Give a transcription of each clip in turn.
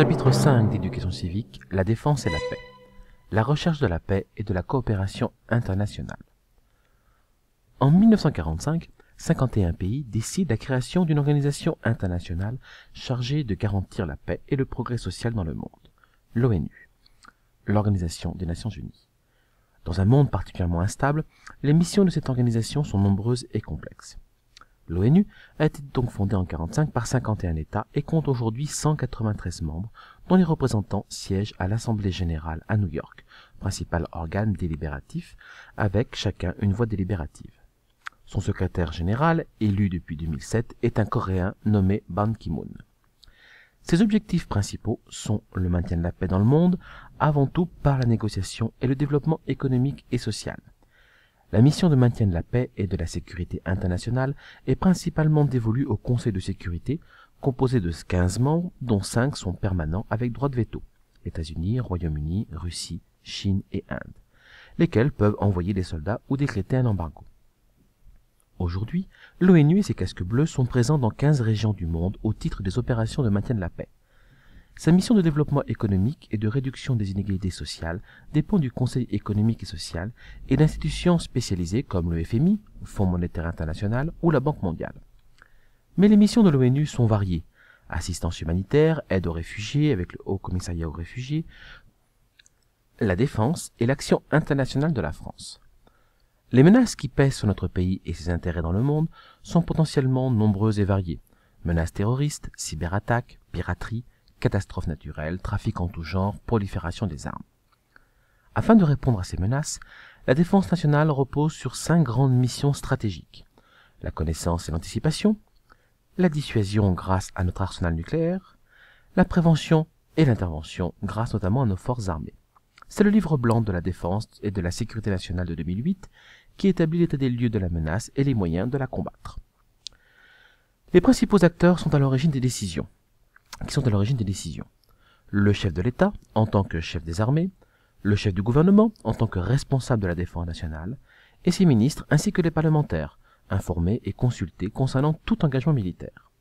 Chapitre 5 d'éducation civique, la défense et la paix. La recherche de la paix et de la coopération internationale. En 1945, 51 pays décident la création d'une organisation internationale chargée de garantir la paix et le progrès social dans le monde, l'ONU, l'Organisation des Nations Unies. Dans un monde particulièrement instable, les missions de cette organisation sont nombreuses et complexes. L'ONU a été donc fondée en 1945 par 51 États et compte aujourd'hui 193 membres, dont les représentants siègent à l'Assemblée générale à New York, principal organe délibératif, avec chacun une voix délibérative. Son secrétaire général, élu depuis 2007, est un Coréen nommé Ban Ki-moon. Ses objectifs principaux sont le maintien de la paix dans le monde, avant tout par la négociation et le développement économique et social. La mission de maintien de la paix et de la sécurité internationale est principalement dévolue au Conseil de sécurité, composé de 15 membres, dont 5 sont permanents avec droit de veto, États-Unis, Royaume-Uni, Russie, Chine et Inde, lesquels peuvent envoyer des soldats ou décréter un embargo. Aujourd'hui, l'ONU et ses casques bleus sont présents dans 15 régions du monde au titre des opérations de maintien de la paix. Sa mission de développement économique et de réduction des inégalités sociales dépend du Conseil économique et social et d'institutions spécialisées comme le FMI, Fonds monétaire international ou la Banque mondiale. Mais les missions de l'ONU sont variées. Assistance humanitaire, aide aux réfugiés avec le Haut Commissariat aux réfugiés, la défense et l'action internationale de la France. Les menaces qui pèsent sur notre pays et ses intérêts dans le monde sont potentiellement nombreuses et variées. Menaces terroristes, cyberattaques, piraterie, catastrophes naturelles, trafic en tout genre, prolifération des armes. Afin de répondre à ces menaces, la défense nationale repose sur 5 grandes missions stratégiques. La connaissance et l'anticipation, la dissuasion grâce à notre arsenal nucléaire, la prévention et l'intervention grâce notamment à nos forces armées. C'est le livre blanc de la défense et de la sécurité nationale de 2008 qui établit l'état des lieux de la menace et les moyens de la combattre. Les principaux acteurs sont à l'origine des décisions. Le chef de l'État, en tant que chef des armées, le chef du gouvernement, en tant que responsable de la défense nationale, et ses ministres ainsi que les parlementaires, informés et consultés concernant tout engagement militaire.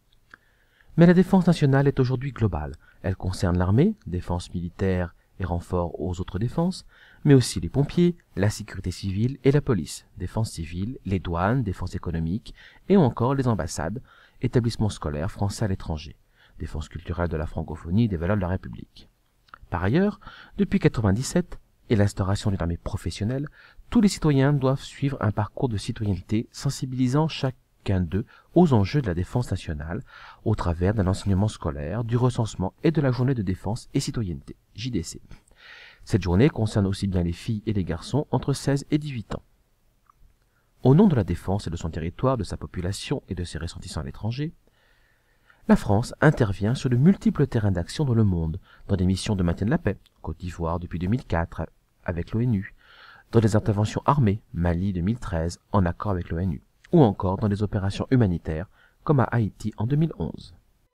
Mais la défense nationale est aujourd'hui globale. Elle concerne l'armée, défense militaire et renfort aux autres défenses, mais aussi les pompiers, la sécurité civile et la police, défense civile, les douanes, défense économique, et encore les ambassades, établissements scolaires français à l'étranger, défense culturelle de la francophonie et des valeurs de la République. Par ailleurs, depuis 1997 et l'instauration d'une armée professionnelle, tous les citoyens doivent suivre un parcours de citoyenneté sensibilisant chacun d'eux aux enjeux de la défense nationale au travers d'un enseignement scolaire, du recensement et de la journée de défense et citoyenneté, JDC. Cette journée concerne aussi bien les filles et les garçons entre 16 et 18 ans. Au nom de la défense et de son territoire, de sa population et de ses ressortissants à l'étranger, la France intervient sur de multiples terrains d'action dans le monde, dans des missions de maintien de la paix, Côte d'Ivoire depuis 2004 avec l'ONU, dans des interventions armées, Mali 2013 en accord avec l'ONU, ou encore dans des opérations humanitaires comme à Haïti en 2011.